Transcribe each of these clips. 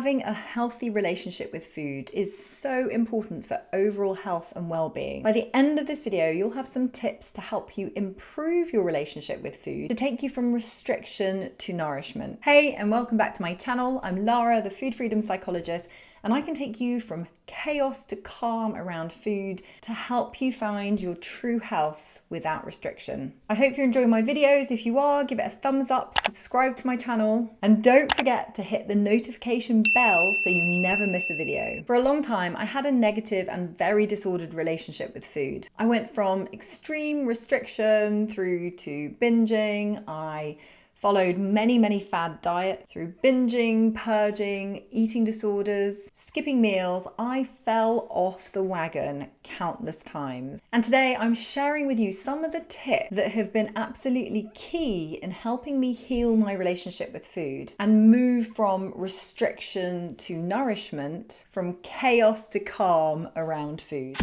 having a healthy relationship with food is so important for overall health and well-being. By the end of this video, you'll have some tips to help you improve your relationship with food, to take you from restriction to nourishment. Hey, and welcome back to my channel. I'm Lara, the food freedom psychologist, and I can take you from chaos to calm around food to help you find your true health without restriction. I hope you're enjoying my videos. If you are, give it a thumbs up, subscribe to my channel, and don't forget to hit the notification bell so you never miss a video. For a long time, I had a negative and very disordered relationship with food. I went from extreme restriction through to binging. I followed many fad diets through binging, purging, eating disorders, skipping meals. I fell off the wagon countless times. And today I'm sharing with you some of the tips that have been absolutely key in helping me heal my relationship with food and move from restriction to nourishment, from chaos to calm around food.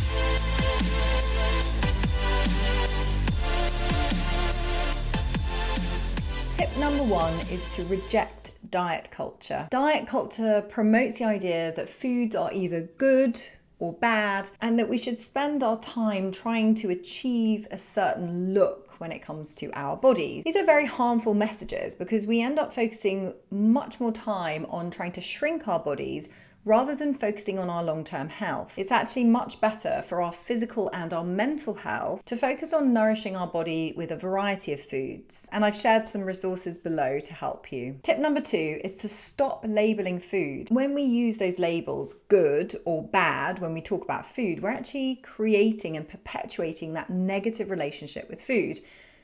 Tip number one is to reject diet culture. Diet culture promotes the idea that foods are either good or bad, and that we should spend our time trying to achieve a certain look when it comes to our bodies. These are very harmful messages because we end up focusing much more time on trying to shrink our bodies rather than focusing on our long-term health. It's actually much better for our physical and our mental health to focus on nourishing our body with a variety of foods. And I've shared some resources below to help you. Tip number two is to stop labeling food. When we use those labels, good or bad, when we talk about food, we're actually creating and perpetuating that negative relationship with food.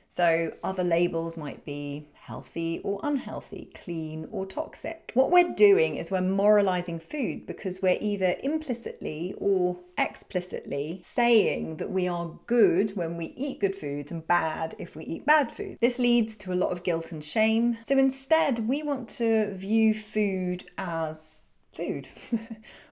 So other labels might be healthy or unhealthy, clean or toxic. What we're doing is we're moralizing food because we're either implicitly or explicitly saying that we are good when we eat good foods and bad if we eat bad food. This leads to a lot of guilt and shame. So instead, we want to view food as food.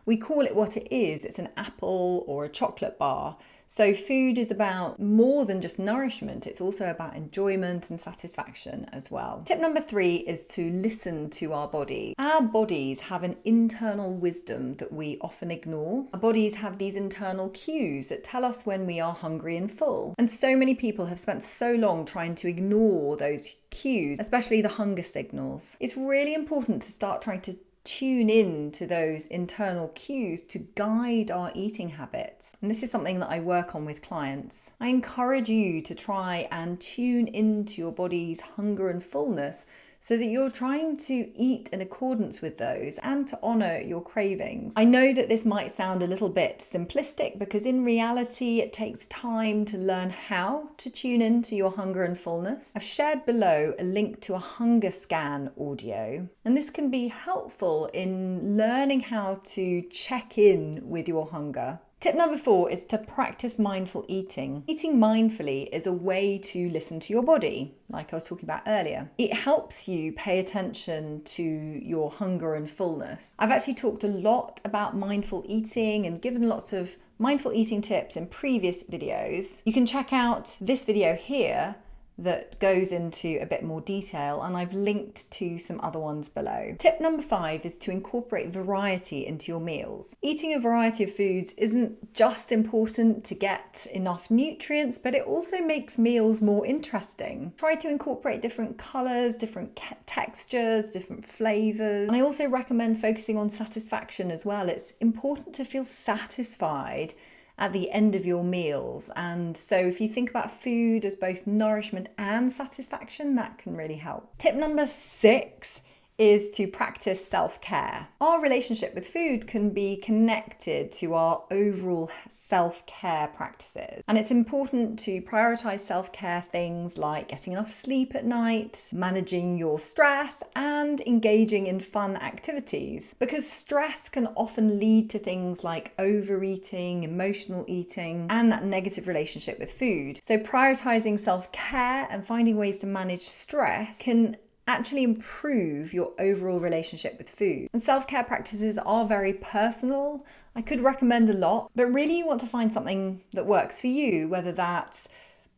We call it what it is. It's an apple or a chocolate bar. So food is about more than just nourishment. It's also about enjoyment and satisfaction as well. Tip number three is to listen to our body. Our bodies have an internal wisdom that we often ignore. Our bodies have these internal cues that tell us when we are hungry and full. And so many people have spent so long trying to ignore those cues, especially the hunger signals. It's really important to start trying to tune in to those internal cues to guide our eating habits. And this is something that I work on with clients. I encourage you to try and tune into your body's hunger and fullness so that you're trying to eat in accordance with those and to honor your cravings. I know that this might sound a little bit simplistic because in reality, it takes time to learn how to tune into your hunger and fullness. I've shared below a link to a hunger scan audio, and this can be helpful in learning how to check in with your hunger. Tip number four is to practice mindful eating. Eating mindfully is a way to listen to your body, like I was talking about earlier. It helps you pay attention to your hunger and fullness. I've actually talked a lot about mindful eating and given lots of mindful eating tips in previous videos. You can check out this video here that goes into a bit more detail, and I've linked to some other ones below. Tip number five is to incorporate variety into your meals. Eating a variety of foods isn't just important to get enough nutrients, but it also makes meals more interesting. Try to incorporate different colors, different textures, different flavors. And I also recommend focusing on satisfaction as well. It's important to feel satisfied at the end of your meals. And so if you think about food as both nourishment and satisfaction, that can really help. Tip number six is to practice self-care. Our relationship with food can be connected to our overall self-care practices. And it's important to prioritize self-care things like getting enough sleep at night, managing your stress, and engaging in fun activities. Because stress can often lead to things like overeating, emotional eating, and that negative relationship with food. So prioritizing self-care and finding ways to manage stress can actually improve your overall relationship with food. And self-care practices are very personal. I could recommend a lot, but really you want to find something that works for you, whether that's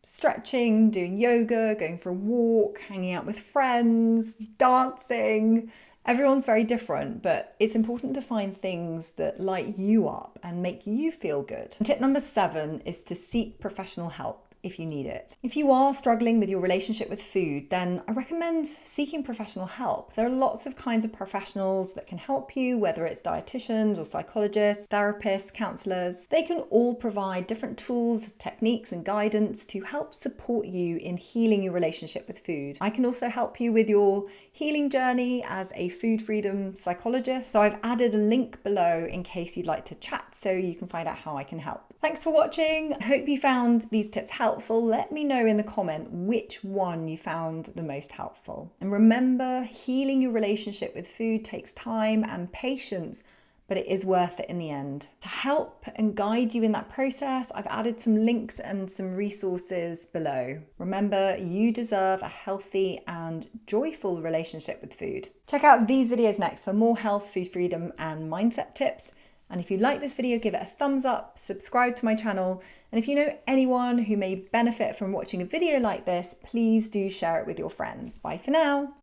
stretching, doing yoga, going for a walk, hanging out with friends, dancing, Everyone's very different, but it's important to find things that light you up and make you feel good. And tip number 7 is to seek professional help if you need it. If you are struggling with your relationship with food, then I recommend seeking professional help. There are lots of kinds of professionals that can help you, whether it's dietitians or psychologists, therapists, counselors. They can all provide different tools, techniques, and guidance to help support you in healing your relationship with food. I can also help you with your healing journey as a food freedom psychologist. So I've added a link below in case you'd like to chat so you can find out how I can help. Thanks for watching. I hope you found these tips helpful. Let me know in the comment which one you found the most helpful. And remember, healing your relationship with food takes time and patience, but it is worth it in the end. To help and guide you in that process, I've added some links and some resources below. Remember, you deserve a healthy and joyful relationship with food. Check out these videos next for more health, food freedom, and mindset tips. And if you like this video, give it a thumbs up, subscribe to my channel. And if you know anyone who may benefit from watching a video like this, please do share it with your friends. Bye for now.